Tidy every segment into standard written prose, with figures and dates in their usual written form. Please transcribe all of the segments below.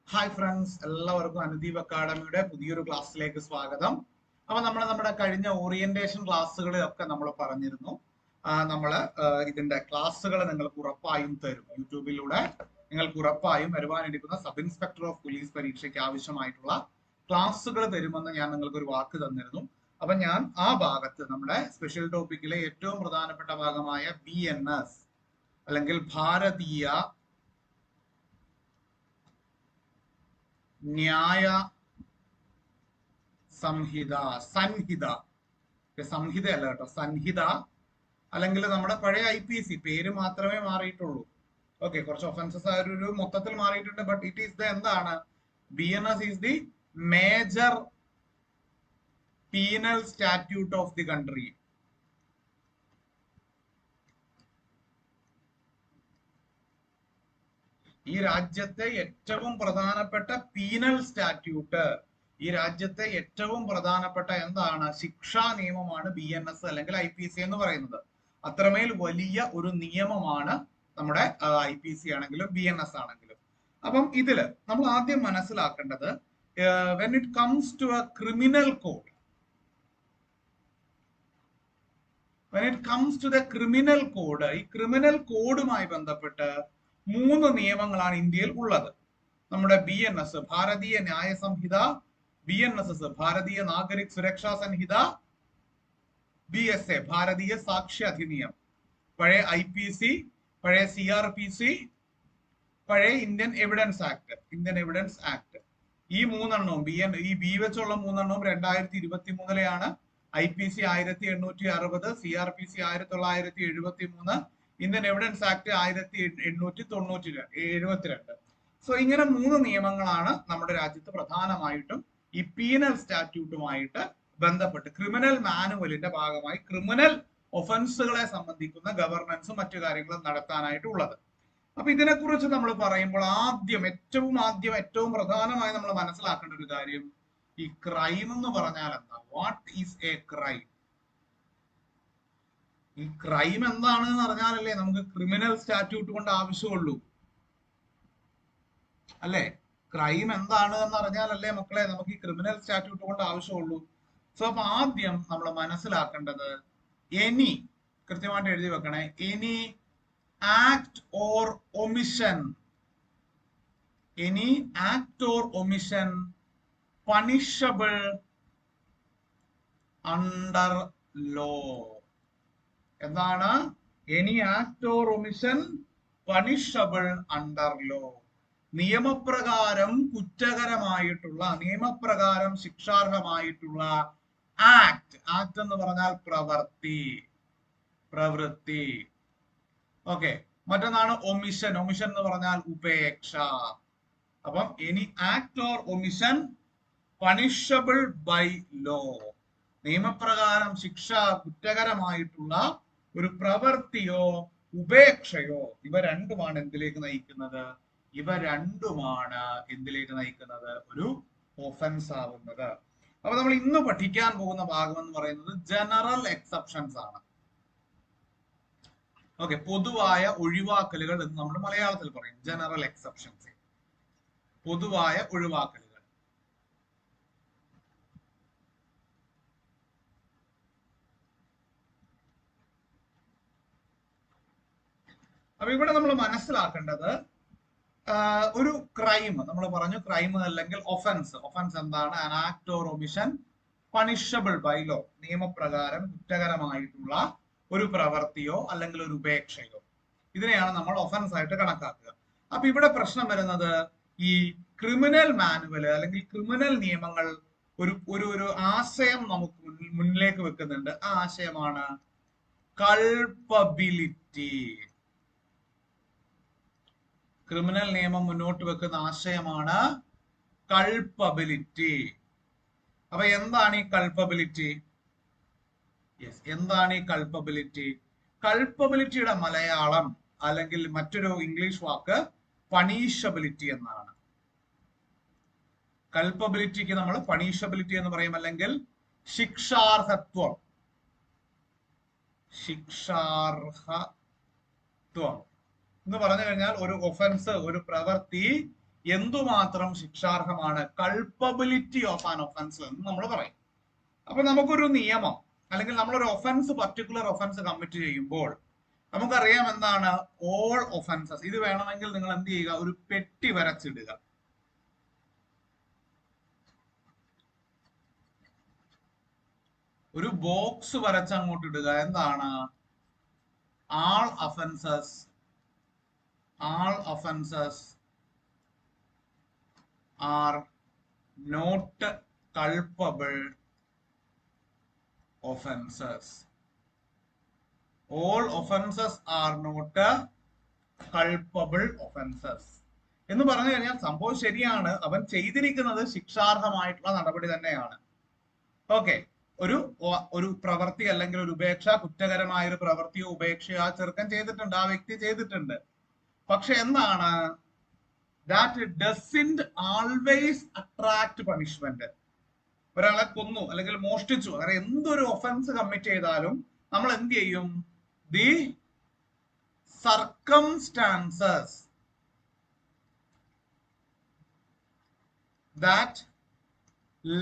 Hi friends, എല്ലാവർക്കും അനുദീപ് അക്കാഡമിയുടെ പുതിയൊരു ക്ലാസ്സിലേക്ക് സ്വാഗതം. അപ്പൊ നമ്മുടെ കഴിഞ്ഞ ഓറിയന്റേഷൻ ക്ലാസ്സുകളിലൊക്കെ നമ്മൾ പറഞ്ഞിരുന്നു, നമ്മൾ ഇതിന്റെ ക്ലാസ്സുകൾ നിങ്ങൾക്ക് ഉറപ്പായും തരും. യൂട്യൂബിലൂടെ നിങ്ങൾക്ക് ഉറപ്പായും വരുവാനിരിക്കുന്ന സബ് ഇൻസ്പെക്ടർ ഓഫ് പോലീസ് പരീക്ഷയ്ക്ക് ആവശ്യമായിട്ടുള്ള ക്ലാസ്സുകൾ തരുമെന്ന് ഞാൻ നിങ്ങൾക്ക് ഒരു വാക്ക് തന്നിരുന്നു. അപ്പൊ ഞാൻ ആ ഭാഗത്ത് നമ്മുടെ സ്പെഷ്യൽ ടോപ്പിക്കിലെ ഏറ്റവും പ്രധാനപ്പെട്ട ഭാഗമായ BNS അല്ലെങ്കിൽ ഭാരതീയ ന്യായ സംഹിത, സംഹിത അല്ല കേട്ടോ, സംഹിത, അല്ലെങ്കിൽ നമ്മുടെ പഴയ IPC പേര് മാത്രമേ മാറിയിട്ടുള്ളൂ. ഓക്കെ, കുറച്ച് ഒഫൻസസ് ആ ഒരു മൊത്തത്തിൽ മാറിയിട്ടുണ്ട്. ബട്ട് ഇറ്റ് ഈസ് ദ എന്താണ്, BNS is the major penal statute of the country. ഈ രാജ്യത്തെ ഏറ്റവും പ്രധാനപ്പെട്ട പീനൽ സ്റ്റാറ്റ്യൂട്ട്, ഈ രാജ്യത്തെ ഏറ്റവും പ്രധാനപ്പെട്ട എന്താണ്, ശിക്ഷാ നിയമമാണ് BNS അല്ലെങ്കിൽ IPC എന്ന് പറയുന്നത്. അത്രമേൽ വലിയ ഒരു നിയമമാണ് നമ്മുടെ IPC ആണെങ്കിലും BNS ആണെങ്കിലും. അപ്പം ഇതില് നമ്മൾ ആദ്യം മനസ്സിലാക്കേണ്ടത്, when it comes to a criminal code, when it comes to the criminal code, ഈ ക്രിമിനൽ കോഡുമായി ബന്ധപ്പെട്ട് 3 നിയമങ്ങളാണ് ഇന്ത്യയിൽ ഉള്ളത്. നമ്മുടെ BNS ഭാരതീയ ന്യായ സംഹിത, BNSS ഭാരതീയ നാഗരിക് സുരക്ഷാ സംഹിത, BSA ഭാരതീയ സാക്ഷ്യ അധിനിയം, പഴയ IPC, പഴയ CRPC, പഴയ ഇന്ത്യൻ എവിഡൻസ് ആക്ട്. ഈ 3 ഈ B വെച്ചുള്ള 3 2023 IPC 1860, CRPC 1973, Indian evidence act 1872. So ഇങ്ങനെ 3 നിയമങ്ങളാണ് നമ്മുടെ രാജ്യത്ത് പ്രധാനമായിട്ടും ഈ പീനൽ സ്റ്റാറ്റ്യൂട്ടുമായിട്ട് ബന്ധപ്പെട്ട് ക്രിമിനൽ മാനുവലിന്റെ ഭാഗമായി ക്രിമിനൽ ഒഫൻസുകളെ സംബന്ധിക്കുന്ന ഗവർണൻസും മറ്റു കാര്യങ്ങളും നടത്താനായിട്ടുള്ളത്. അപ്പൊ ഇതിനെക്കുറിച്ച് നമ്മൾ പറയുമ്പോൾ ഏറ്റവും പ്രധാനമായി നമ്മൾ മനസ്സിലാക്കേണ്ട ഒരു കാര്യം, ഈ ക്രൈം എന്ന് പറഞ്ഞാൽ എന്താ? What is A crime? ഈ ക്രൈം എന്താണെന്ന് അറിഞ്ഞാലല്ലേ നമുക്ക് ക്രിമിനൽ സ്റ്റാറ്റ്യൂട്ട് കൊണ്ട് ആവശ്യമുള്ളൂ, അല്ലെ? ക്രൈം എന്താണ് എന്ന് അറിഞ്ഞാലല്ലേ മക്കളെ നമുക്ക് ഈ ക്രിമിനൽ സ്റ്റാറ്റ്യൂട്ട് കൊണ്ട് ആവശ്യമുള്ളൂ. സോ അപ്പൊ ആദ്യം നമ്മൾ മനസ്സിലാക്കേണ്ടത്, എനി, കൃത്യമായിട്ട് എഴുതി വെക്കണേ, any act or omission, punishable under law. എന്താണ്? Any act or omission punishable under law. നിയമപ്രകാരം കുറ്റകരമായിട്ടുള്ള, നിയമപ്രകാരം ശിക്ഷാർഹമായിട്ടുള്ള ആക്ട് എന്ന് പറഞ്ഞാൽ പ്രവൃത്തി. ഓക്കെ, മറ്റൊന്നാണ് ഒമിഷൻ എന്ന് പറഞ്ഞാൽ ഉപേക്ഷ. അപ്പം any act or omission punishable by law, നിയമപ്രകാരം കുറ്റകരമായിട്ടുള്ള ഒരു പ്രവൃത്തിയോ ഉപേക്ഷയോ, ഇവ രണ്ടുമാണ് എന്തിലേക്ക് നയിക്കുന്നത്? ഒരു ഒഫൻസ് ആവുന്നത്. അപ്പൊ നമ്മൾ ഇന്ന് പഠിക്കാൻ പോകുന്ന ഭാഗം എന്ന് പറയുന്നത് ജനറൽ എക്സെപ്ഷൻസ് ആണ്. ഓക്കെ, പൊതുവായ ഒഴിവാക്കലുകൾ എന്ന് നമ്മൾ മലയാളത്തിൽ പറയും. ജനറൽ എക്സെപ്ഷൻസ്, പൊതുവായ ഒഴിവാക്കലുകൾ. അപ്പൊ ഇവിടെ നമ്മൾ മനസ്സിലാക്കേണ്ടത്, ഒരു ക്രൈം നമ്മൾ പറഞ്ഞു, ക്രൈം അല്ലെങ്കിൽ ഒഫൻസ് എന്താണ്? An act or omission punishable by law, നിയമപ്രകാരം കുറ്റകരമായിട്ടുള്ള ഒരു പ്രവൃത്തിയോ അല്ലെങ്കിൽ ഒരു ഉപേക്ഷയോ, ഇതിനെയാണ് നമ്മൾ ഒഫൻസ് ആയിട്ട് കണക്കാക്കുക. അപ്പൊ ഇവിടെ പ്രശ്നം വരുന്നത്, ഈ ക്രിമിനൽ മാനുവൽ അല്ലെങ്കിൽ ക്രിമിനൽ നിയമങ്ങൾ ഒരു ആശയം നമുക്ക് മുന്നിലേക്ക് വെക്കുന്നുണ്ട്. ആ ആശയമാണ് കൾപ്പബിലിറ്റി. ക്രിമിനൽ നിയമം മുന്നോട്ട് വെക്കുന്ന ആശയമാണ് കൾപ്പബിലിറ്റി. അപ്പൊ എന്താണ് ഈ കൾപ്പബിലിറ്റി? കൾപ്പബിലിറ്റിയുടെ മലയാളം അല്ലെങ്കിൽ മറ്റൊരു ഇംഗ്ലീഷ് വാക്ക് പണീഷബിലിറ്റി എന്നാണ്. കൾപ്പബിലിറ്റിക്ക് നമ്മൾ പണീഷബിലിറ്റി എന്ന് പറയും, അല്ലെങ്കിൽ ശിക്ഷാർഹത്വം എന്ന് പറഞ്ഞു കഴിഞ്ഞാൽ ഒരു ഒഫൻസ്, ഒരു പ്രവൃത്തി എന്തുമാത്രം ശിക്ഷാർഹമാണ്, കൾപ്പബിലിറ്റി ഓഫ് ആൻ ഒഫൻസ് എന്ന് നമ്മൾ പറയും. അപ്പൊ നമുക്കൊരു നിയമം അല്ലെങ്കിൽ നമ്മളൊരു ഒഫൻസ്, പർട്ടിക്കുലർ ഒഫൻസ് കമ്മിറ്റ് ചെയ്യുമ്പോൾ നമുക്കറിയാം എന്താണ് ഓൾ ഒഫൻസസ്. ഇത് വേണമെങ്കിൽ നിങ്ങൾ എന്ത് ചെയ്യുക, ഒരു പെട്ടി വരച്ചിടുക. ഒരു ബോക്സ് വരച്ച് അങ്ങോട്ട് ഇടുക. എന്താണ് all offenses are not culpable offenses. All offenses are not culpable offenses എന്ന് പറഞ്ഞു കഴിഞ്ഞാൽ സംഭവം ശരിയാണ്, അവൻ ചെയ്തിരിക്കുന്നത് ശിക്ഷാർഹമായിട്ടുള്ള നടപടി തന്നെയാണ്. ഓക്കെ, ഒരു പ്രവൃത്തി അല്ലെങ്കിൽ ഒരു ഉപേക്ഷ, കുറ്റകരമായ ഒരു പ്രവൃത്തിയോ ഉപേക്ഷയോ ആ ചെറുക്കൻ ചെയ്തിട്ടുണ്ട്, ആ വ്യക്തി ചെയ്തിട്ടുണ്ട്. പക്ഷെ എന്താണ്, that doesn't always attract punishment. ഒരാളെ കൊന്നു അല്ലെങ്കിൽ മോഷ്ടിച്ചു, അങ്ങനെ എന്തൊരു ഒഫൻസ് കമ്മിറ്റ് ചെയ്താലും നമ്മൾ എന്ത് ചെയ്യും, the circumstances that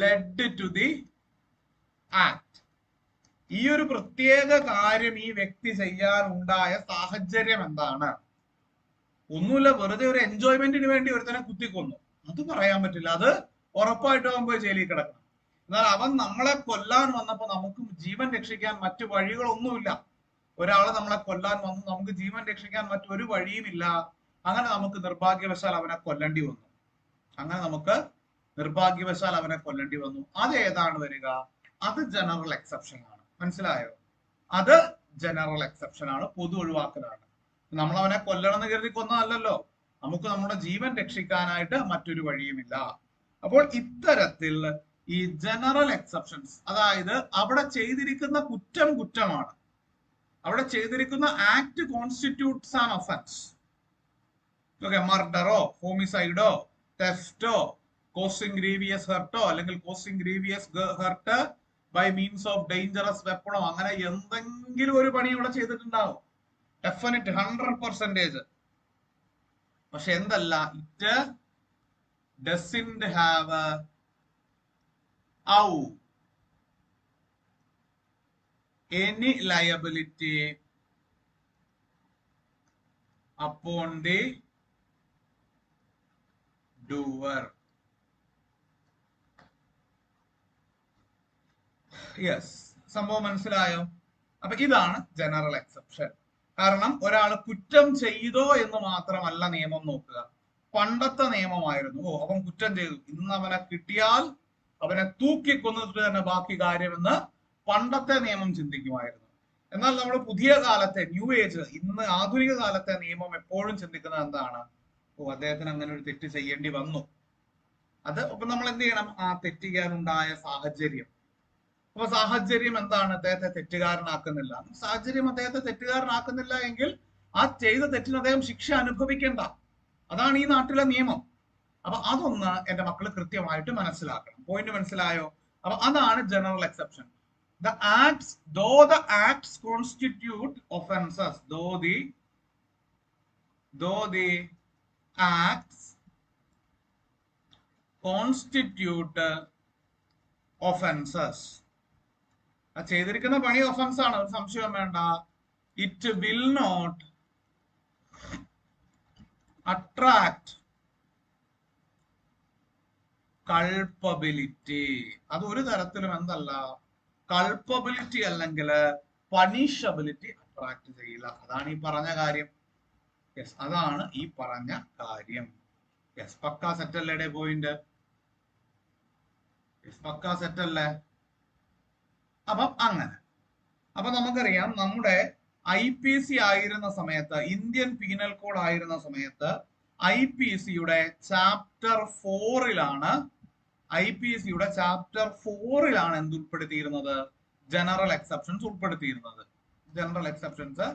led to the act. ഈ ഒരു പ്രത്യേക കാര്യം ഈ വ്യക്തി ചെയ്യാനുണ്ടായ സാഹചര്യം എന്താണ്? ഒന്നുമില്ല, വെറുതെ ഒരു എൻജോയ്മെന്റിന് വേണ്ടി ഒരുത്തനെ കുത്തിക്കൊന്നു, അത് പറയാൻ പറ്റില്ല, അത് ഉറപ്പായിട്ടും അവൻ പോയി ജയിലിൽ കിടക്കണം. എന്നാൽ അവൻ നമ്മളെ കൊല്ലാൻ വന്നപ്പോ നമുക്ക് ജീവൻ രക്ഷിക്കാൻ മറ്റു വഴികളൊന്നുമില്ല. ഒരാള് നമ്മളെ കൊല്ലാൻ വന്നു, നമുക്ക് ജീവൻ രക്ഷിക്കാൻ മറ്റൊരു വഴിയുമില്ല. അങ്ങനെ നമുക്ക് നിർഭാഗ്യവശാൽ അവനെ കൊല്ലേണ്ടി വന്നു. അത് ഏതാണ് വരിക? അത് ജനറൽ എക്സെപ്ഷൻ ആണ്. മനസ്സിലായോ? അത് ജനറൽ എക്സെപ്ഷൻ ആണ്, പൊതു ഒഴിവാക്കലാണ്. നമ്മൾ അവനെ കൊല്ലണം എന്ന് കരുതി കൊന്നതല്ലല്ലോ, നമുക്ക് നമ്മുടെ ജീവൻ രക്ഷിക്കാനായിട്ട് മറ്റൊരു വഴിയുമില്ല. അപ്പോൾ ഇത്തരത്തിൽ ഈ ജനറൽ എക്സെപ്ഷൻസ്, അതായത് അവിടെ ചെയ്തിരിക്കുന്ന കുറ്റം കുറ്റമാണ്, അവിടെ ചെയ്തിരിക്കുന്ന act constitutes an offence. Okay, മർഡറോ ഹോമിസൈഡോ തെഫ്റ്റോ കോസിംഗ് ഗ്രീവിയസ് ഹെർട്ടോ അല്ലെങ്കിൽ causing grievous hurt by means of dangerous വെപ്പണോ, അങ്ങനെ എന്തെങ്കിലും ഒരു പണി ഇവിടെ ചെയ്തിട്ടുണ്ടാവും, ഡെഫിനറ്റ് 100%. പക്ഷെ എന്തല്ല, it doesn't have any liability upon the doer. Yes, സംഭവം മനസ്സിലായോ? അപ്പൊ ഇതാണ് ജനറൽ എക്സെപ്ഷൻ. കാരണം ഒരാൾ കുറ്റം ചെയ്തോ എന്ന് മാത്രമല്ല നിയമം നോക്കുക. പണ്ടത്തെ നിയമമായിരുന്നു, അവൻ കുറ്റം ചെയ്തു, ഇന്ന് അവനെ കിട്ടിയാൽ അവനെ തൂക്കിക്കൊന്നിട്ട് തന്നെ ബാക്കി കാര്യമെന്ന് പണ്ടത്തെ നിയമം ചിന്തിക്കുമായിരുന്നു. എന്നാൽ നമ്മൾ പുതിയ കാലത്തെ ന്യൂ ഏജ്, ഇന്ന് ആധുനിക കാലത്തെ നിയമം എപ്പോഴും ചിന്തിക്കുന്നത് എന്താണ്, അദ്ദേഹത്തിന് അങ്ങനെ ഒരു തെറ്റ് ചെയ്യേണ്ടി വന്നു, അത് അപ്പൊ നമ്മൾ എന്ത് ചെയ്യണം, ആ തെറ്റ് ചെയ്യാനുണ്ടായ സാഹചര്യം. അപ്പൊ സാഹചര്യം എന്താണ്, അദ്ദേഹത്തെ തെറ്റുകാരനാക്കുന്നില്ല. സാഹചര്യം അദ്ദേഹത്തെ തെറ്റുകാരനാക്കുന്നില്ല എങ്കിൽ ആ ചെയ്ത തെറ്റിന് അദ്ദേഹം ശിക്ഷ അനുഭവിക്കേണ്ട. അതാണ് ഈ നാട്ടിലെ നിയമം. അപ്പൊ അതൊന്ന് എന്റെ മക്കൾ കൃത്യമായിട്ട് മനസ്സിലാക്കണം. പോയിന്റ് മനസ്സിലായോ? അപ്പൊ അതാണ് general exception. The acts, though the acts constitute offenses, though the acts constitute offenses. ആ ചെയ്തിരിക്കുന്ന പണി ഒഫൻസ് ആണ്, ഒരു സംശയം വേണ്ട. It will not attract culpability. അത് ഒരു തരത്തിലും എന്തല്ല, കൾപ്പബിലിറ്റി അല്ലെങ്കിൽ പണിഷബിലിറ്റി അട്രാക്ട് ചെയ്യില്ല. അതാണ് ഈ പറഞ്ഞ കാര്യം. യെസ്, അതാണ് ഈ പറഞ്ഞ കാര്യം. യെസ്, പക്കാ സെറ്റല്ലേ പോയിന്റ്? യെസ്, പക്കാ സെറ്റല്ലേ? അപ്പം അങ്ങനെ. അപ്പൊ നമുക്കറിയാം, നമ്മുടെ IPC ആയിരുന്ന സമയത്ത്, ഇന്ത്യൻ പീനൽ കോഡ് ആയിരുന്ന സമയത്ത് IPCയുടെ ചാപ്റ്റർ 4ലാണ് എന്ത് ഉൾപ്പെടുത്തിയിരുന്നത്, ജനറൽ എക്സെപ്ഷൻസ് ഉൾപ്പെടുത്തിയിരുന്നത്. ജനറൽ എക്സെപ്ഷൻസ്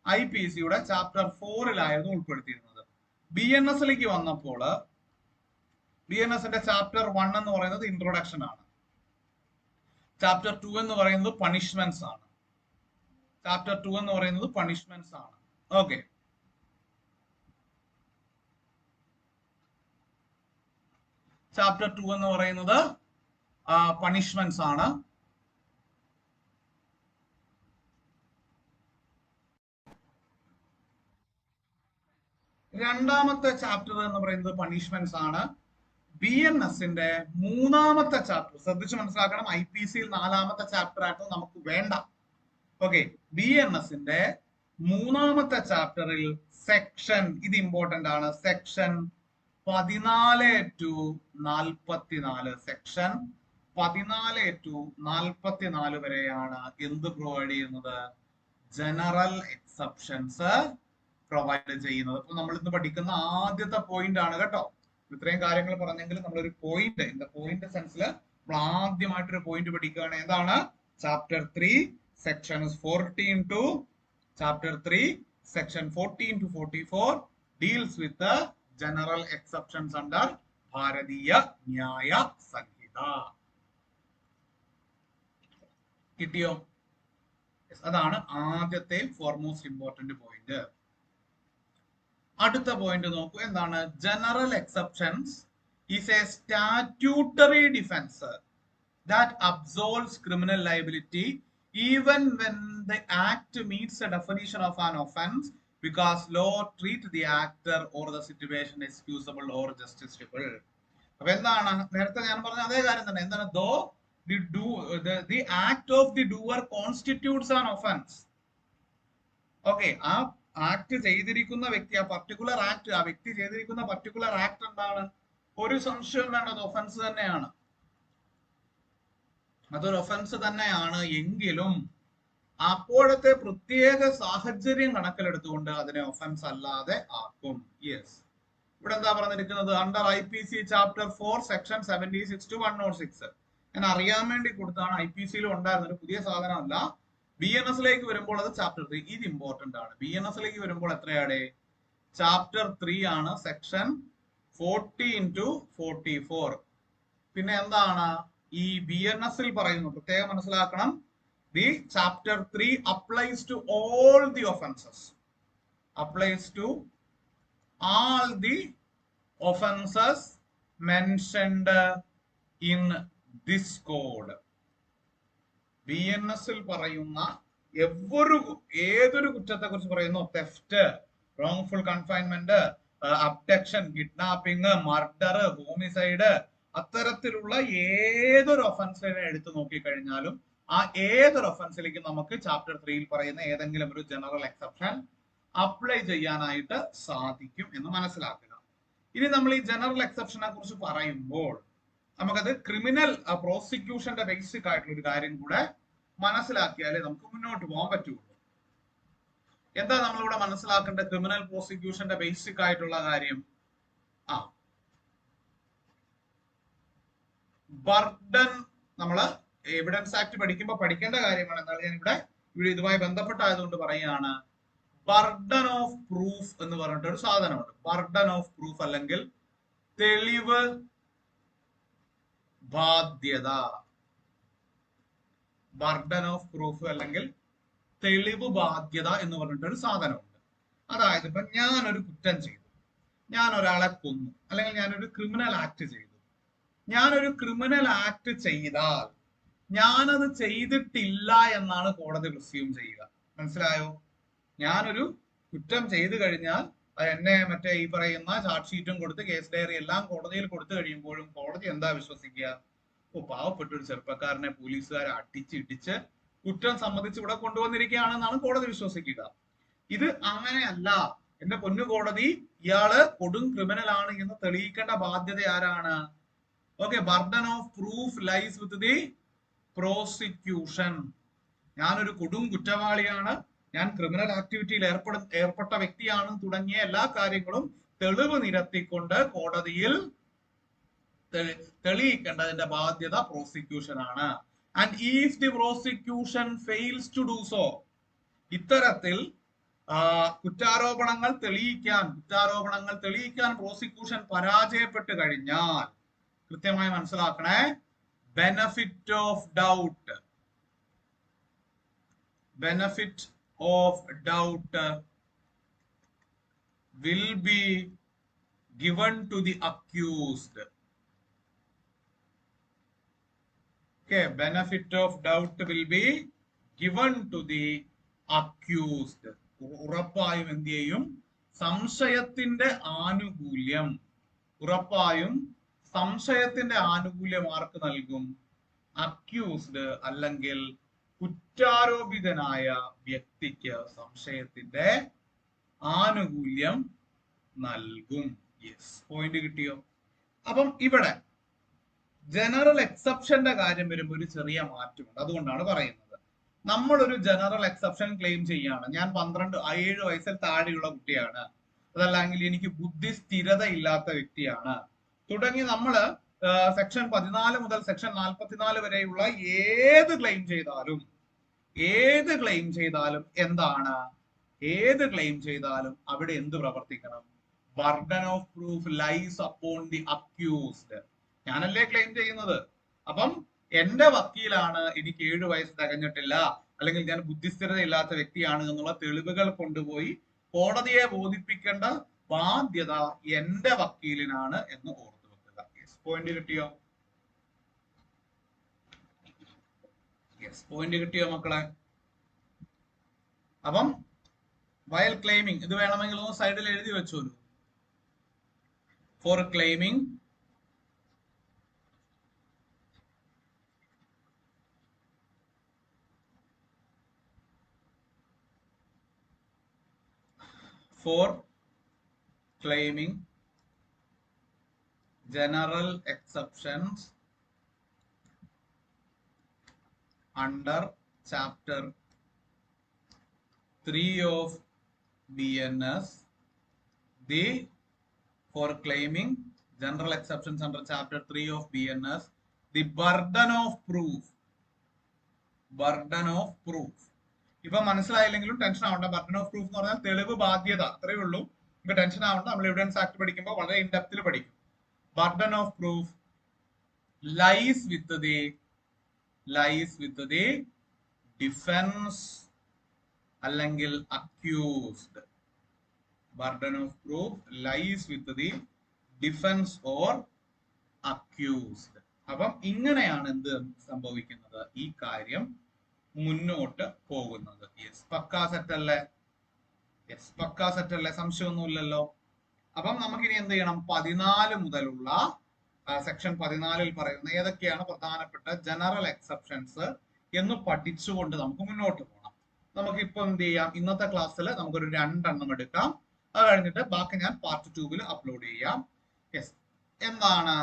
IPCയുടെ ചാപ്റ്റർ 4ലായിരുന്നു ഉൾപ്പെടുത്തിയിരുന്നത്. BNSലേക്ക് വന്നപ്പോൾ BNSന്റെ ചാപ്റ്റർ 1 എന്ന് പറയുന്നത് ഇൻട്രൊഡക്ഷൻ ആണ്, ചാപ്റ്റർ 2 എന്ന് പറയുന്നത് പണിഷ്മെന്റ്സ് ആണ്. ഓക്കെ, ചാപ്റ്റർ 2 എന്ന് പറയുന്നത് പണിഷ്മെന്റ്സ് ആണ്. രണ്ടാമത്തെ ചാപ്റ്റർ എന്ന് പറയുന്നത് പണിഷ്മെന്റ്സ് ആണ്. BNSന്റെ മൂന്നാമത്തെ ചാപ്റ്റർ ശ്രദ്ധിച്ച് മനസ്സിലാക്കണം. IPC നാലാമത്തെ ചാപ്റ്റർ ആയിട്ട് നമുക്ക് വേണ്ട. ഓക്കെ, BNSന്റെ മൂന്നാമത്തെ ചാപ്റ്ററിൽ സെക്ഷൻ, ഇത് ഇമ്പോർട്ടന്റ് ആണ്, സെക്ഷൻ 14 to 44, സെക്ഷൻ 14 to 44 വരെയാണ് എന്ത് പ്രൊവൈഡ് ചെയ്യുന്നത്? ജനറൽ എക്സെപ്ഷൻസ് പ്രൊവൈഡ് ചെയ്യുന്നത്. അപ്പൊ നമ്മൾ ഇന്ന് പഠിക്കുന്ന ആദ്യത്തെ പോയിന്റ് ആണ് കേട്ടോ. ഇത്രയും കാര്യങ്ങൾ പറഞ്ഞെങ്കിൽ നമ്മളൊരു പോയിന്റ്, ഇൻ പോയിന്റ് സെൻസിൽ നമ്മൾ ആദ്യമായിട്ടൊരു പോയിന്റ് പഠിക്കുകയാണ്. എന്താണ്? Chapter 3 section 14 to chapter 3 section 14 to 44 deals with general exceptions under Bharatiya Nyaya Sanhita. കിട്ടിയോ? അതാണ് ആദ്യത്തെ ഫോർമോസ്റ്റ് ഇമ്പോർട്ടന്റ് പോയിന്റ്. അടുത്ത പോയിന്റ് നോക്കൂ. എന്താണ്? General exceptions is a statutory defence that absolves criminal liability even when the act meets the definition of an offense because law treat the actor or the situation excusable or justifiable. അപ്പൊ എന്താണ്? നേരത്തെ ഞാൻ പറഞ്ഞ അതേ കാര്യം തന്നെ. എന്താണ്? though the act of the doer constitutes an offense. Okay, ആ ആക്ട് ചെയ്തിരിക്കുന്ന വ്യക്തി, ആ പർട്ടിക്കുലർ ആക്ട്, ആ വ്യക്തി ചെയ്തിരിക്കുന്ന പർട്ടിക്കുലർ ആക്ട് എന്താണ്? ഒരു സംശയം വേണ്ട, അത് ഒഫൻസ് തന്നെയാണ്. അതൊരു ഒഫൻസ് തന്നെയാണ്. എങ്കിലും അപ്പോഴത്തെ പ്രത്യേക സാഹചര്യം കണക്കിലെടുത്തുകൊണ്ട് അതിനെ ഒഫൻസ് അല്ലാതെ ആക്കും. യെസ്, ഇവിടെ എന്താ പറഞ്ഞിരിക്കുന്നത്? Under IPC chapter 4 section 76 to 106. ഞാൻ അറിയാൻ വേണ്ടി കൊടുത്താണ്. IPCയിലും ഉണ്ടായിരുന്ന ഒരു പുതിയ സാധനമല്ല. BNSലേക്ക് വരുമ്പോൾ അത് ചാപ്റ്റർ 3. ഇത് ഇമ്പോർട്ടന്റ് ആണ്. BNSലേക്ക് വരുമ്പോൾ എത്രയാണ്? ചാപ്റ്റർ 3 ആണ്, സെക്ഷൻ 14 to 44. പിന്നെ എന്താണ് ഈ BNSൽ പറയുന്നു? പ്രത്യേകം മനസ്സിലാക്കണം. The chapter 3 applies to all the offenses. Applies to all the offenses mentioned in this code. BNSൽ പറയുന്ന ഏതൊരു കുറ്റത്തെ കുറിച്ച് പറയുന്നു? Theft, wrongful confinement, abduction, kidnapping, murder, homicide, അത്തരത്തിലുള്ള ഏതൊരു ഒഫൻസിനെ എടുത്തു നോക്കിക്കഴിഞ്ഞാലും ആ ഏതൊരു ഒഫൻസിലേക്ക് നമുക്ക് ചാപ്റ്റർ 3യിൽ പറയുന്ന ഏതെങ്കിലും ഒരു ജനറൽ എക്സെപ്ഷൻ അപ്ലൈ ചെയ്യാനായിട്ട് സാധിക്കും എന്ന് മനസ്സിലാക്കുക. ഇനി നമ്മൾ ഈ ജനറൽ എക്സെപ്ഷനെ കുറിച്ച് പറയുമ്പോൾ നമുക്കത് ക്രിമിനൽ പ്രോസിക്യൂഷന്റെ ബേസിക് ആയിട്ടുള്ള ഒരു കാര്യം കൂടെ മനസ്സിലാക്കിയാലേ നമുക്ക് മുന്നോട്ട് പോകാൻ പറ്റുള്ളൂ. എന്താ നമ്മളിവിടെ മനസ്സിലാക്കേണ്ട ക്രിമിനൽ പ്രോസിക്യൂഷന്റെ ബേസിക് ആയിട്ടുള്ള കാര്യം? ബർഡൻ, നമ്മള് എവിഡൻസ് ആക്ട് പഠിക്കുമ്പോൾ പഠിക്കേണ്ട കാര്യമാണ്. എന്നാൽ ഞാൻ ഇവിടെ ഇതുമായി ബന്ധപ്പെട്ടായതുകൊണ്ട് പറയുകയാണ്. ബർഡൻ ഓഫ് പ്രൂഫ് എന്ന് പറഞ്ഞിട്ട് ഒരു സാധനമുണ്ട്. ബർഡൻ ഓഫ് പ്രൂഫ് അല്ലെങ്കിൽ തെളിവ് ബാധ്യത. ബർഡൻ ഓഫ് പ്രൂഫ് അല്ലെങ്കിൽ തെളിവ് ബാധ്യത എന്ന് പറഞ്ഞിട്ട് ഒരു സാധനമുണ്ട്. അതായത് ഇപ്പൊ ഞാനൊരു കുറ്റം ചെയ്തു, ഞാൻ ഒരാളെ കൊന്നു, അല്ലെങ്കിൽ ഞാനൊരു ക്രിമിനൽ ആക്ട് ചെയ്തു. ഞാനൊരു ക്രിമിനൽ ആക്ട് ചെയ്താൽ ഞാനത് ചെയ്തിട്ടില്ല എന്നാണ് കോടതി പ്രിസ്യൂം ചെയ്യുക. മനസ്സിലായോ? ഞാനൊരു കുറ്റം ചെയ്തു കഴിഞ്ഞാൽ എന്നെ മറ്റേ ഈ പറയുന്ന ചാർജ് ഷീറ്റും കൊടുത്ത് കേസ് ഡയറി എല്ലാം കോടതിയിൽ കൊടുത്തു കഴിയുമ്പോഴും കോടതി എന്താ വിശ്വസിക്കുക? പാവപ്പെട്ട ഒരു ചെറുപ്പക്കാരനെ പോലീസുകാരെ അടിച്ചിടിച്ച് കുറ്റം സമ്മതിച്ച് ഇവിടെ കൊണ്ടുവന്നിരിക്കുകയാണെന്നാണ് കോടതി വിശ്വസിക്കുക. ഇത് അങ്ങനെയല്ല. എന്റെ പൊന്നു കോടതി, ഇയാള് കൊടും ക്രിമിനൽ ആണ് എന്ന് തെളിയിക്കേണ്ട ബാധ്യത ആരാണ്? Okay, burden of proof lies with the prosecution. ഞാനൊരു കൊടും കുറ്റവാളിയാണ്, ഞാൻ ക്രിമിനൽ ആക്ടിവിറ്റിയിൽ ഏർപ്പെട്ട വ്യക്തിയാണ് തുടങ്ങിയ എല്ലാ കാര്യങ്ങളും തെളിവ് നിരത്തിക്കൊണ്ട് കോടതിയിൽ തെളിയിക്കേണ്ടതിന്റെ ബാധ്യത പ്രോസിക്യൂഷൻ ആണ്. And if the prosecution fails to do so, ഇത്തരത്തിൽ കുറ്റാരോപണങ്ങൾ തെളിയിക്കാൻ പ്രോസിക്യൂഷൻ പരാജയപ്പെട്ട് കഴിഞ്ഞാൽ കൃത്യമായി മനസ്സിലാക്കണേ, benefit of doubt will be given to the accused. Okay, benefit of doubt will be given to the accused. ഉറപ്പായും എന്ത് ചെയ്യും? സംശയത്തിന്റെ ആനുകൂല്യം, ഉറപ്പായും സംശയത്തിന്റെ ആനുകൂല്യം ആർക്ക് നൽകും? അക്യൂസ്ഡ് അല്ലെങ്കിൽ കുറ്റാരോപിതനായ വ്യക്തിക്ക് സംശയത്തിന്റെ ആനുകൂല്യം നൽകും. യെസ്, പോയിന്റ് കിട്ടിയോ? അപ്പം ഇവിടെ ജനറൽ എക്സെപ്ഷന്റെ കാര്യം വരുമ്പോൾ ഒരു ചെറിയ മാറ്റമുണ്ട്. അതുകൊണ്ടാണ് പറയുന്നത്, നമ്മളൊരു ജനറൽ എക്സെപ്ഷൻ ക്ലെയിം ചെയ്യാണ്. ഞാൻ 7 വയസ്സിൽ താഴെയുള്ള കുട്ടിയാണ്, അതല്ലെങ്കിൽ എനിക്ക് ബുദ്ധി സ്ഥിരത ഇല്ലാത്ത വ്യക്തിയാണ് തുടങ്ങി നമ്മള് സെക്ഷൻ 14 മുതൽ സെക്ഷൻ 44 വരെയുള്ള ഏത് ക്ലെയിം ചെയ്താലും എന്താണ്? ഏത് ക്ലെയിം ചെയ്താലും അവിടെ എന്ത് പ്രവർത്തിക്കണം? Burden of proof lies upon the accused. ഞാനല്ലേ ക്ലെയിം ചെയ്യുന്നത്. അപ്പം എന്റെ വക്കീലാണ് എനിക്ക് 7 വയസ്സ് തികഞ്ഞിട്ടില്ല, അല്ലെങ്കിൽ ഞാൻ ബുദ്ധിസ്ഥിരത ഇല്ലാത്ത വ്യക്തിയാണ് എന്നുള്ള തെളിവുകൾ കൊണ്ടുപോയി കോടതിയെ ബോധിപ്പിക്കേണ്ട ബാധ്യത എന്റെ വക്കീലിനാണ് എന്ന് ഓർത്തു വെക്കുക. യെസ്, പോയിന്റ് കിട്ടിയോ? യെസ്, പോയിന്റ് കിട്ടിയോ മക്കളെ? അപ്പം വയൽ ക്ലെയിമിംഗ്, ഇത് വേണമെങ്കിൽ ഒന്ന് സൈഡിൽ എഴുതി വെച്ചോളൂ. Four claiming general exceptions under chapter 3 of BNS, for claiming general exceptions under chapter 3 of BNS, the burden of proof. ഇപ്പൊ മനസ്സിലായില്ലെങ്കിലും ടെൻഷൻ ആവണ്ട. ബർഡൻ ഓഫ് പ്രൂഫ് എന്ന് പറഞ്ഞാൽ തെളിവ് ബാധ്യത, അത്രയേ ഉള്ളൂ. ഇപ്പൊ ടെൻഷൻ ആവണ്ട, നമ്മൾ എവിഡൻസ് ആക്ട് പഠിക്കുമ്പോൾ വളരെ ഇൻഡെപ്തിൽ പഠിക്കും. Burden of proof lies with the defence അല്ലെങ്കിൽ accused. Burden of proof lies with the defence or accused. അപ്പം ഇങ്ങനെയാണ് എന്ത് സംഭവിക്കുന്നത്? ഈ കാര്യം മുന്നോട്ട് പോകുന്നത്. യെസ്, പക്കാ സെറ്റല്ലേ? യെസ്, പക്കാ സെറ്റല്ലേ? സംശയമൊന്നുമില്ലല്ലോ. അപ്പം നമുക്കിനി എന്ത് ചെയ്യണം? 14 മുതലുള്ള സെക്ഷൻ 14 പറയുന്ന ഏതൊക്കെയാണ് പ്രധാനപ്പെട്ട ജനറൽ എക്സെപ്ഷൻസ് എന്ന് പഠിച്ചുകൊണ്ട് നമുക്ക് മുന്നോട്ട് പോകണം. നമുക്ക് ഇപ്പൊ എന്ത് ചെയ്യാം? ഇന്നത്തെ ക്ലാസ്സിൽ നമുക്കൊരു 2 എണ്ണം എടുക്കാം. അത് കഴിഞ്ഞിട്ട് ബാക്കി ഞാൻ പാർട്ട് 2 അപ്ലോഡ് ചെയ്യാം. യെസ്, എന്താണ്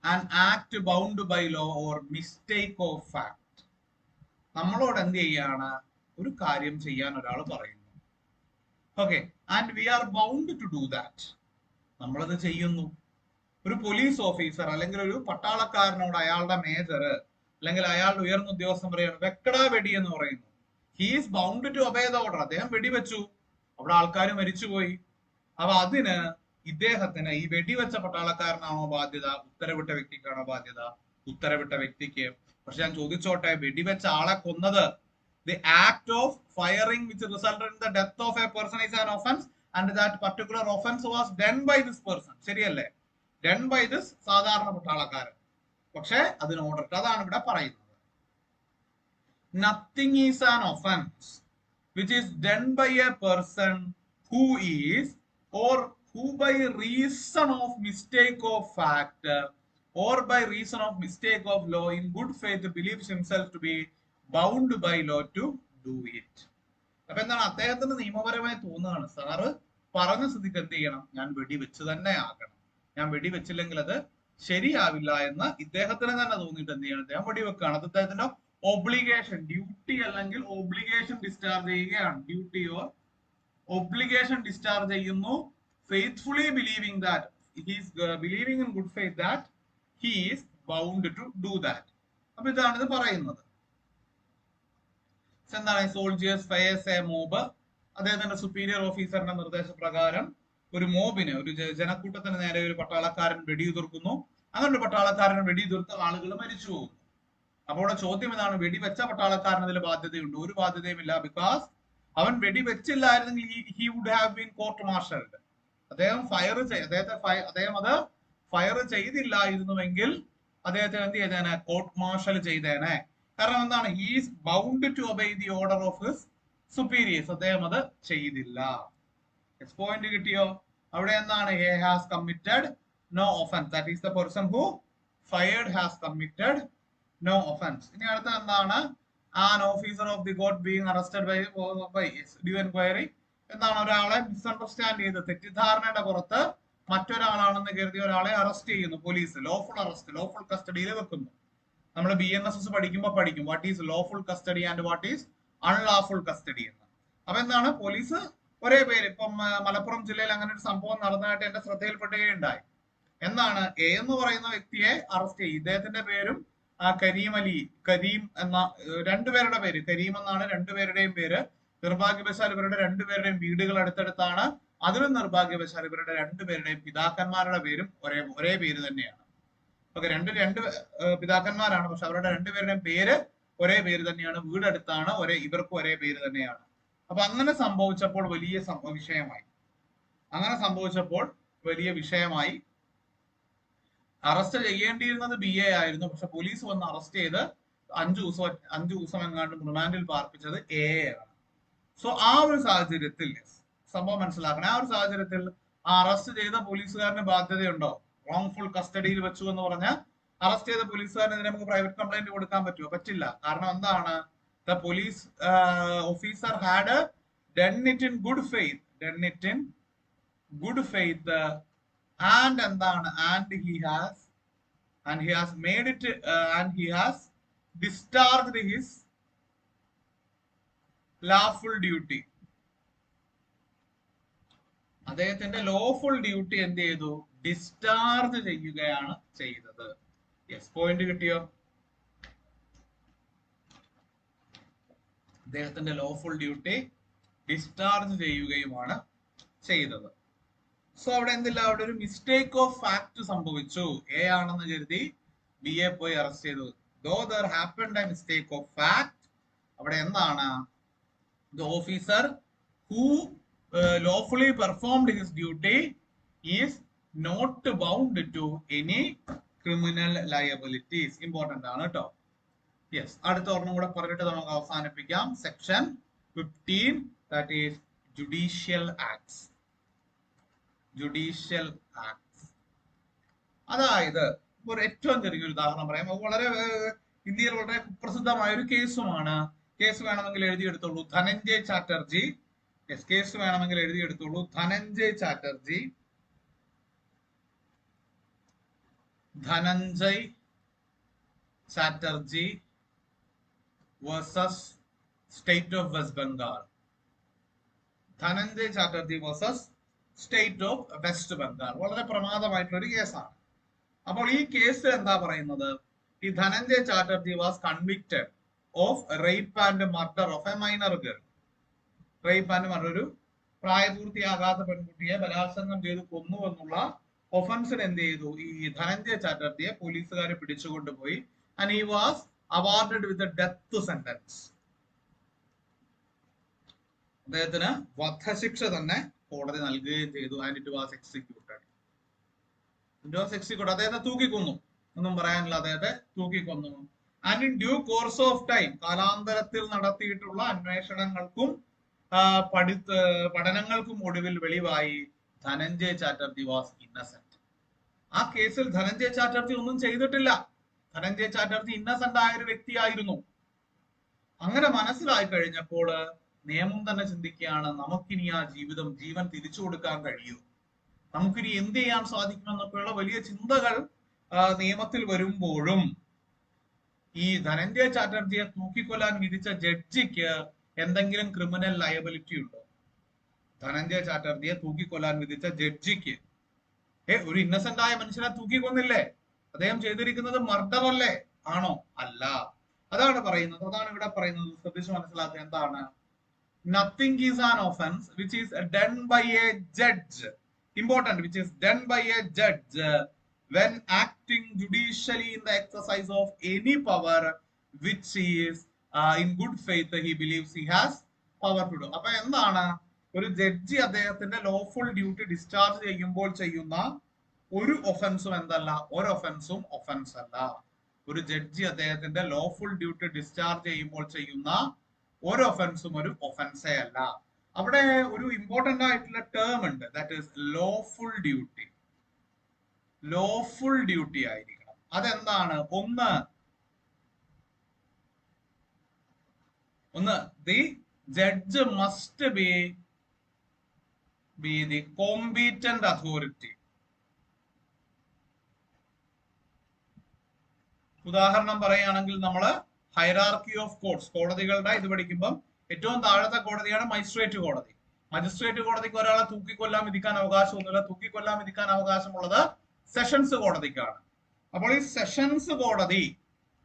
an act bound by law or mistake of fact? നമ്മളോട് എന്ത് ചെയ്യാണ്? ഒരു കാര്യം ചെയ്യാൻ ഒരാൾ പറയുന്നു. Okay, and we are bound to do that. നമ്മളത് ചെയ്യുന്നു. ഒരു പോലീസ് ഓഫീസർ അല്ലെങ്കിൽ ഒരു പട്ടാളക്കാരനോട് അയാളുടെ മേജർ അല്ലെങ്കിൽ അയാളുടെ ഉയർന്ന ഉദ്യോഗസ്ഥൻ പറയാണ് വെക്കടാ വെടി എന്ന് പറയുന്നു. He is bound to obey the order. അദ്ദേഹം വെടിവെച്ചു, അവിടെ ആൾക്കാർ മരിച്ചുപോയി. അപ്പൊ അതിന് ഇദ്ദേഹത്തിന് ഈ വെടിവെച്ച പട്ടാളക്കാരനാണോ ബാധ്യത? ഉത്തരവിട്ട വ്യക്തിക്കാണോ ബാധ്യത? ഉത്തരവിട്ട വ്യക്തിക്ക്. പക്ഷെ ഞാൻ ചോദിച്ചോട്ടെ, വെടിവെച്ച ആളെ കൊന്നത്, the act of firing which resulted in the death of a person is an offense and that particular offense was done by this person. ശരിയല്ലേ? done by this സാധാരണ പട്ടാളക്കാരൻ. പക്ഷെ അതിന് ഓർഡർ ഇട്ട്. അതാണ് ഇവിടെ പറയുന്നത്. nothing is an offense which is done by a person who is or who by reason of mistake of fact or by reason of mistake of law in good faith believes himself to be bound by law to do it. അപ്പൊ എന്താണ്? അദ്ദേഹത്തിന് നിയമപരമായി തോന്നുകയാണ്, sir പറഞ്ഞ സ്ഥിതിക്ക് എന്ത് ചെയ്യണം? ഞാൻ വെടിവെച്ച് തന്നെ ആകണം, ഞാൻ വെടിവെച്ചില്ലെങ്കിൽ അത് ശരിയാവില്ല എന്ന് ഇദ്ദേഹത്തിന് തന്നെ തോന്നിയിട്ട് എന്ത് ചെയ്യണം? അദ്ദേഹം വെടിവെക്കുകയാണ്. അത് അദ്ദേഹത്തിന്റെ ഒബ്ലിഗേഷൻ, ഡ്യൂട്ടി അല്ലെങ്കിൽ ഒബ്ലിഗേഷൻ ഡിസ്ചാർജ് ചെയ്യുകയാണ്. ഡ്യൂട്ടി ഓർ ഒബ്ലിഗേഷൻ ഡിസ്ചാർജ് ചെയ്യുന്നു. faithfully believing that he is believing in good faith that he is bound to do that. അപ്പൊ ഇതാണ് ഇത് പറയുന്നത്. എന്താണ്? Soldiers fires A mob. അദ്ദേഹത്തിന്റെ സുപ്പീരിയർ ഓഫീസറിന്റെ നിർദ്ദേശപ്രകാരം ഒരു മോബിന്, ഒരു ജനക്കൂട്ടത്തിന് നേരെ ഒരു പട്ടാളക്കാരൻ വെടിയുതിർക്കുന്നു. അങ്ങനെ ഒരു പട്ടാളക്കാരൻ വെടിയുതിർത്ത ആളുകൾ മരിച്ചു പോകുന്നു. അപ്പോൾ ഇവിടെ ചോദ്യം ഇതാണ്, വെടിവെച്ച പട്ടാളക്കാരൻ അതിൽ ബാധ്യതയുണ്ട്? ഒരു ബാധ്യതയുമില്ല. ബിക്കോസ് അവൻ വെടിവെച്ചില്ലായിരുന്നെങ്കിൽ he would have been court martialed. അദ്ദേഹം അത് ഫയർ ചെയ്തില്ലായിരുന്നുവെങ്കിൽ അദ്ദേഹത്തെ എന്ത് ചെയ്തേനെ? കോർട്ട് മാർഷൽ ചെയ്തേനെ. കാരണം എന്താണ്? He's bound to obey the order of his superiors. അദ്ദേഹം അത് ചെയ്തില്ല. പോയിന്റ് കിട്ടിയോ? അവിടെ എന്താണ്? He has committed no offence. That is the person who fired has committed no offence. ഇനി അടുത്ത എന്താണ്? An officer of the court being arrested by due enquiry. എന്താണ്? ഒരാളെ മിസ്അണ്ടർസ്റ്റാൻഡ് ചെയ്ത് തെറ്റിദ്ധാരണയുടെ പുറത്ത് മറ്റൊരാളാണെന്ന് കരുതി ഒരാളെ അറസ്റ്റ് ചെയ്യുന്നു പോലീസ്. ലോഫുൾ അറസ്റ്റ്, ലോഫുൾ കസ്റ്റഡിയിൽ വെക്കുന്നു. നമ്മൾ BNSS പഠിക്കുമ്പോൾ പഠിക്കും what is lawful custody and what is unlawful custody എന്ന്. അപ്പൊ എന്താണ്? പോലീസ് ഒരേ പേര്. ഇപ്പം മലപ്പുറം ജില്ലയിൽ അങ്ങനെ ഒരു സംഭവം നടന്നതായിട്ട് എന്റെ ശ്രദ്ധയിൽപ്പെടുകയുണ്ടായി. എന്താണ്? എ എന്ന് പറയുന്ന വ്യക്തിയെ അറസ്റ്റ് ചെയ്യും. ഇദ്ദേഹത്തിന്റെ പേരും കരീം അലി, കരീം എന്ന രണ്ടുപേരുടെ പേര്, കരീം എന്നാണ് രണ്ടുപേരുടെയും പേര്. നിർഭാഗ്യവശാൽ ഇവരുടെ രണ്ടുപേരുടെയും വീടുകൾ അടുത്തടുത്താണ്. അതിലും നിർഭാഗ്യവശാൽ ഇവരുടെ രണ്ടുപേരുടെയും പിതാക്കന്മാരുടെ പേരും ഒരേ പേര് തന്നെയാണ്. ഓക്കെ, രണ്ട് പിതാക്കന്മാരാണ്, പക്ഷെ അവരുടെ രണ്ടുപേരുടെയും പേര് ഒരേ പേര് തന്നെയാണ്. വീടടുത്താണ്, ഇവർക്കും ഒരേ പേര് തന്നെയാണ്. അപ്പൊ അങ്ങനെ സംഭവിച്ചപ്പോൾ വലിയ വിഷയമായി. അങ്ങനെ സംഭവിച്ചപ്പോൾ വലിയ വിഷയമായി. അറസ്റ്റ് ചെയ്യേണ്ടിയിരുന്നത് BA ആയിരുന്നു, പക്ഷെ പോലീസ് വന്ന് അറസ്റ്റ് ചെയ്ത് 5 ദിവസം എങ്ങാണ്ട് റിമാൻഡിൽ പാർപ്പിച്ചത് A ആണ്. സോ ആ ഒരു സാഹചര്യത്തിൽ സംഭവം മനസ്സിലാക്കണം. ആ ഒരു സാഹചര്യത്തിൽ ആ അറസ്റ്റ് ചെയ്ത പോലീസുകാരന് ബാധ്യതയുണ്ടോ? റോങ്ഫുൾ കസ്റ്റഡിയിൽ വെച്ചു എന്ന് പറഞ്ഞാൽ അറസ്റ്റ് ചെയ്ത പോലീസുകാരനെതിരെ നമുക്ക് പ്രൈവറ്റ് കംപ്ലൈന്റ് കൊടുക്കാൻ പറ്റുമോ? പറ്റില്ല. കാരണം എന്താണ്? The police officer had done it in good faith and എന്താണ്? and he has made it and he has discharged his lawful duty. അദ്ദേഹത്തിന്റെ ലോഫുൾ ഡ്യൂട്ടി എന്ത് ചെയ്തു? ഡിസ്ചാർജ് ചെയ്യുകയാണ് ചെയ്തത്. പോയിന്റ് കിട്ടിയോ? അദ്ദേഹത്തിന്റെ ലോഫുൾ ഡ്യൂട്ടി ഡിസ്ചാർജ് ചെയ്യുകയുമാണ് ചെയ്തത്. സോ അവിടെ എന്തില്ല? അവിടെ ഒരു മിസ്റ്റേക്ക് ഓഫ് ഫാക്ട് സംഭവിച്ചു. A ആണെന്ന് കരുതി BA പോയി അറസ്റ്റ് ചെയ്തു. Though there happened a mistake of fact. അവിടെ എന്താണ്? The officer who lawfully performed his duty is not bound to any criminal liabilities. Important ആണ് കേട്ടോ. അടുത്ത ഒരെണ്ണം കൂടെ പറഞ്ഞിട്ട് നമുക്ക് അവസാനിപ്പിക്കാം. Section 15, that is judicial acts. അതായത് ഒരു ഏറ്റവും ചെറിയൊരു ഉദാഹരണം പറയാം. വളരെ ഇന്ത്യയിൽ വളരെ കുപ്രസിദ്ധമായ ഒരു കേസുമാണ്. കേസ് വേണമെങ്കിൽ എഴുതിയെടുത്തോളൂ. ധനഞ്ജയ് ചാറ്റർജി. കേസ് വേണമെങ്കിൽ എഴുതിയെടുത്തോളൂ. Dhananjay Chatterjee versus state of West Bengal. Dhananjay Chatterjee versus state of West Bengal. വളരെ പ്രമാദമായിട്ടുള്ള ഒരു കേസാണ്. അപ്പോൾ ഈ കേസ് എന്താ പറയുന്നത്? ഈ Dhananjay Chatterjee was convicted of rape and murder of A minor girl. Rape and murder, ഒരു പ്രായപൂർത്തിയാകാത്ത പെൺകുട്ടിയെ ബലാത്സംഗം ചെയ്ത് കൊന്നു എന്നുള്ള ഒഫൻസിന് എന്ത് ചെയ്തു? ഈ ധനഞ്ജയ് ചാറ്റർജിയെ പോലീസുകാരെ പിടിച്ചുകൊണ്ടുപോയി. And he was awarded with a death sentence. അദ്ദേഹത്തിന് വധശിക്ഷ തന്നെ കോടതി നൽകുകയും ചെയ്തു. And it was executed. അദ്ദേഹത്തെ തൂക്കിക്കൊന്നു. ഒന്നും പറയാനില്ല, അദ്ദേഹത്തെ തൂക്കിക്കൊന്നു. And in due course of time, കാലാന്തരത്തിൽ നടത്തിയിട്ടുള്ള അന്വേഷണങ്ങൾക്കും പഠനങ്ങൾക്കും ഒടുവിൽ വെളിവായി ധനഞ്ജയ് ചാറ്റർജി വാസ് ഇന്നസെന്റ്. ആ കേസിൽ ധനഞ്ജയ് ചാറ്റർജി ഒന്നും ചെയ്തിട്ടില്ല. ധനഞ്ജയ് ചാറ്റർജി ഇന്നസെന്റ് ആയ ഒരു വ്യക്തിയായിരുന്നു. അങ്ങനെ മനസ്സിലായി കഴിഞ്ഞപ്പോൾ നിയമം തന്നെ ചിന്തിക്കുകയാണ്, നമുക്കിനി ആ ജീവൻ തിരിച്ചു കൊടുക്കാൻ കഴിയൂ, നമുക്കിനി എന്ത് ചെയ്യാൻ സാധിക്കുമെന്നൊക്കെയുള്ള വലിയ ചിന്തകൾ നിയമത്തിൽ വരുമ്പോഴും ഈ ധനഞ്ജയ് ചാറ്റർജിയെ തൂക്കിക്കൊല്ലാൻ വിധിച്ച ജഡ്ജിക്ക് എന്തെങ്കിലും ക്രിമിനൽ ലയബിലിറ്റി ഉണ്ടോ? ധനഞ്ജയ് ചാറ്റർജിയെ തൂക്കിക്കൊല്ലാൻ വിധിച്ച ജഡ്ജിക്ക് ഒരു ഇന്നസെന്റ് ആയ മനുഷ്യനെ തൂക്കിക്കൊന്നില്ലേ? അദ്ദേഹം ചെയ്തിരിക്കുന്നത് മർഡർ അല്ലേ? ആണോ? അല്ല. അതാണ് പറയുന്നത്. അതാണ് ഇവിടെ പറയുന്നത്. ശ്രദ്ധിച്ച് മനസ്സിലാക്കുക. എന്താണ്? Nothing is an offense which is done by a judge. Important, which is done by a judge when acting judicially in the exercise of any power which is in good faith he believes he has power to do. അപ്പൊ എന്താണ്? ഒരു judge അദ്ദേഹത്തിന്റെ lawful duty discharge ചെയ്യുമ്പോൾ ചെയ്യുന്ന ഒരു ഒഫൻസും എന്തല്ല, ഒരു ഒഫൻസും offence അല്ല. ഒരു ജഡ്ജി അദ്ദേഹത്തിന്റെ ലോഫുൾ ഡ്യൂട്ടി ഡിസ്ചാർജ് ചെയ്യുമ്പോൾ ചെയ്യുന്ന ഒരു ഒഫൻസും ഒരു ഒഫൻസേ അല്ല. അവിടെ ഒരു ഇമ്പോർട്ടന്റ് ആയിട്ടുള്ള ടേം ഉണ്ട്, that is lawful duty. Lawful duty ആയിരിക്കണം. അതെന്താണ്? ഒന്ന് the judge must be the competent authority. ഉദാഹരണം പറയുകയാണെങ്കിൽ നമ്മൾ ഹൈറാർക്കി ഓഫ് കോർട്സ്, കോടതികളുടെ ഇത് പഠിക്കുമ്പോൾ ഏറ്റവും താഴത്തെ കോടതിയാണ് മജിസ്ട്രേറ്റ് കോടതി. മജിസ്ട്രേറ്റ് കോടതിക്ക് ഒരാളെ തൂക്കിക്കൊല്ലാൻ വിധിക്കാൻ അവകാശമൊന്നുമില്ല. തൂക്കിക്കൊല്ലാൻ വിധിക്കാൻ അവകാശമുള്ളത് സെഷൻസ് കോടതിക്കാണ്. അപ്പോൾ ഈ സെഷൻസ് കോടതി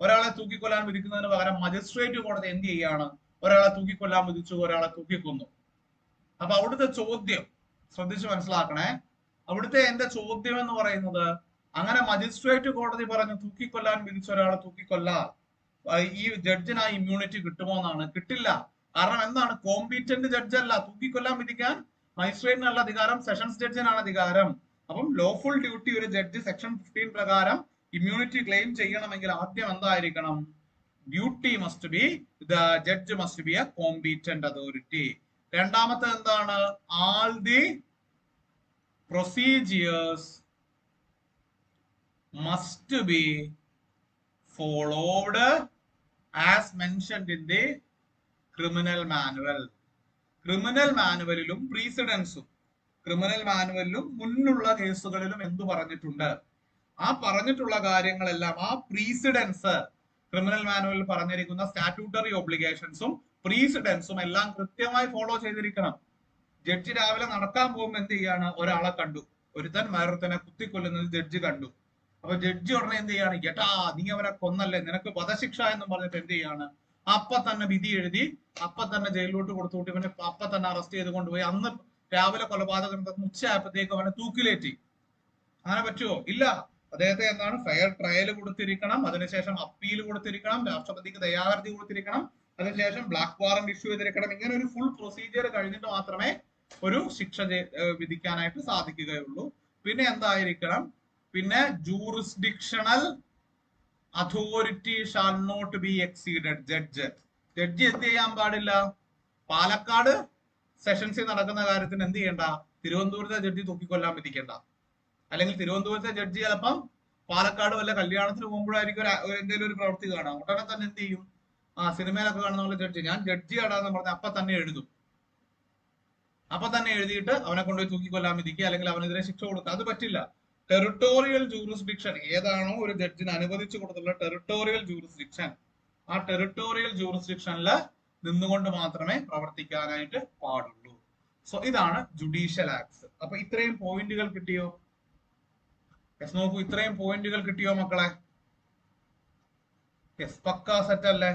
ഒരാളെ തൂക്കിക്കൊല്ലാൻ വിധിക്കുന്നതിന് പകരം മജിസ്ട്രേറ്റ് കോടതി എന്ത് ചെയ്യാണ്? ഒരാളെ തൂക്കിക്കൊല്ലാൻ വിധിച്ചു, ഒരാളെ തൂക്കിക്കൊന്നു. അപ്പൊ അവിടുത്തെ ചോദ്യം ശ്രദ്ധിച്ച് മനസ്സിലാക്കണേ. അവിടുത്തെ എന്റെ ചോദ്യം എന്ന് പറയുന്നത്, അങ്ങനെ മജിസ്ട്രേറ്റ് കോടതി പറഞ്ഞു തൂക്കിക്കൊല്ലാൻ വിധിച്ച ഒരാളെ തൂക്കിക്കൊല്ലാൻ ഈ ജഡ്ജിന് ആ ഇമ്മ്യൂണിറ്റി കിട്ടുമോ എന്നാണ്. കിട്ടില്ല. കാരണം എന്താണ്? കോമ്പീറ്റന്റ് ജഡ്ജ് അല്ല. തൂക്കിക്കൊല്ലാൻ വിധിക്കാൻ മജിസ്ട്രേറ്റിനല്ല അധികാരം, സെഷൻസ് ജഡ്ജിനാണ് അധികാരം. അപ്പം ലോഫുൾ ഡ്യൂട്ടി ഒരു ജഡ്ജി സെക്ഷൻ 15 പ്രകാരം ഇമ്മ്യൂണിറ്റി ക്ലെയിം ചെയ്യണമെങ്കിൽ ആദ്യം എന്തായിരിക്കണം? Duty must be, the judge must be a competent authority. രണ്ടാമത്തെ എന്താണ്? All the procedures must be followed as mentioned in the criminal manual. Criminal മാനുവലിലും പ്രീസിഡൻസും, ക്രിമിനൽ മാനുവലിലും മുന്നുള്ള കേസുകളിലും എന്തു പറഞ്ഞിട്ടുണ്ട്? ആ പറഞ്ഞിട്ടുള്ള കാര്യങ്ങളെല്ലാം, ആ പ്രീസിഡൻസ്, ക്രിമിനൽ മാനുവലിൽ പറഞ്ഞിരിക്കുന്ന സ്റ്റാറ്റ്യൂട്ടറി ഒബ്ലിഗേഷൻസും പ്രീസിഡൻസും എല്ലാം കൃത്യമായി ഫോളോ ചെയ്തിരിക്കണം. ജഡ്ജി രാവിലെ നടക്കാൻ പോകുമ്പോൾ എന്ത് ചെയ്യാണ്? ഒരാളെ കണ്ടു, ഒരുത്തൻ വേറൊരുത്തനെ കുത്തിക്കൊല്ലുന്നത് ജഡ്ജി കണ്ടു. അപ്പൊ ജഡ്ജി ഉടനെ എന്ത് ചെയ്യാണ്? കേട്ടാ നീ അവരെ കൊന്നല്ലേ, നിനക്ക് വധശിക്ഷ എന്ന് പറഞ്ഞിട്ട് എന്ത് ചെയ്യാണ്? അപ്പൊ തന്നെ വിധി എഴുതി അപ്പൊ തന്നെ ജയിലിലോട്ട് കൊടുത്തുകൂട്ടി ഇവനെ അപ്പൊ തന്നെ അറസ്റ്റ് ചെയ്ത് കൊണ്ടുപോയി. അന്ന് രാവിലെ കൊലപാതകം ഉച്ചയായപ്പോഴത്തേക്ക് അവനെ തൂക്കിലേറ്റി. അങ്ങനെ പറ്റുമോ? ഇല്ല. അദ്ദേഹത്തെ എന്താണ്? ഫെയർ ട്രയൽ കൊടുത്തിരിക്കണം, അതിനുശേഷം അപ്പീൽ കൊടുത്തിരിക്കണം, രാഷ്ട്രപതിക്ക് ദയാഹർജി കൊടുത്തിരിക്കണം, അതിനുശേഷം ബ്ലാക്ക് വാറന്റ് ഇഷ്യൂ ചെയ്തിരിക്കണം. ഇങ്ങനെ ഒരു ഫുൾ പ്രൊസീജിയർ കഴിഞ്ഞിട്ട് മാത്രമേ ഒരു ശിക്ഷ വിധിക്കാനായിട്ട് സാധിക്കുകയുള്ളൂ. പിന്നെ എന്തായിരിക്കണം? പിന്നെ jurisdictional authority shall not be exceeded. Judge എന്ത് ചെയ്യാൻ പാടില്ല? പാലക്കാട് സെഷൻസിൽ നടക്കുന്ന കാര്യത്തിന് എന്ത് ചെയ്യണ്ട? തിരുവനന്തപുരത്തെ ജഡ്ജി തൂക്കിക്കൊല്ലാൻ വിധിക്കണ്ട. അല്ലെങ്കിൽ തിരുവനന്തപുരത്തെ ജഡ്ജി ചിലപ്പം പാലക്കാട് വല്ല കല്യാണത്തിന് പോകുമ്പോഴായിരിക്കും എന്തെങ്കിലും ഒരു പ്രവൃത്തി കാണാം. ഉടനെ തന്നെ എന്ത് ചെയ്യും? സിനിമയിലൊക്കെ കാണുന്ന പോലെ ജഡ്ജി ഞാൻ ജഡ്ജിയാടാന്ന് പറഞ്ഞ് അപ്പൊ തന്നെ എഴുതും. അപ്പൊ തന്നെ എഴുതിയിട്ട് അവനെ കൊണ്ടുപോയി തൂക്കിക്കൊല്ലാൻ വിധിക്കുക, അല്ലെങ്കിൽ അവനെതിരെ ശിക്ഷ കൊടുക്കുക. അത് പറ്റില്ല. ടെറിട്ടോറിയൽ ജൂറിസ്ഡിക്ഷൻ ഏതാണോ ഒരു ജഡ്ജിന് അനുവദിച്ചു കൊടുത്തുള്ള ടെറിട്ടോറിയൽ ജൂറിസ്ഡിക്ഷൻ, ആ ടെറിട്ടോറിയൽ ജൂറിസ്ഡിക്ഷനിൽ നിന്നുകൊണ്ട് മാത്രമേ പ്രവർത്തിക്കാനായിട്ട് പാടുള്ളൂ. സോ ഇതാണ് ജുഡീഷ്യൽ ആക്ട്സ്. അപ്പൊ ഇത്രയും പോയിന്റുകൾ കിട്ടിയോ? യെസ്, നോക്കൂ, ഇത്രയും പോയിന്റുകൾ കിട്ടിയോ മക്കളെ? യെസ്, പക്കാ സെറ്റ് അല്ലേ?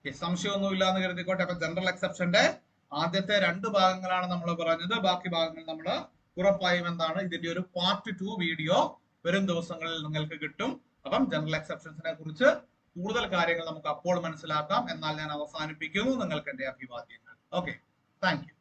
യെസ്, സംശയമൊന്നുമില്ല എന്ന് കരുതിക്കോട്ടെ. അപ്പൊ ജനറൽ എക്സെപ്ഷന്റെ ആദ്യത്തെ 2 ഭാഗങ്ങളാണ് നമ്മൾ പറഞ്ഞത്. ബാക്കി ഭാഗങ്ങൾ നമ്മൾ ഉറപ്പായും എന്താണ്, ഇതിന്റെ ഒരു പാർട്ട് 2 വീഡിയോ വരും ദിവസങ്ങളിൽ നിങ്ങൾക്ക് കിട്ടും. അപ്പം ജനറൽ എക്സെപ്ഷൻസിനെ കുറിച്ച് കൂടുതൽ കാര്യങ്ങൾ നമുക്ക് അപ്പോൾ മനസ്സിലാക്കാം. എന്നാൽ ഞാൻ അവസാനിപ്പിക്കുന്നു. നിങ്ങൾക്ക് എന്റെ അഭിവാദ്യങ്ങൾ. Okay, thank you.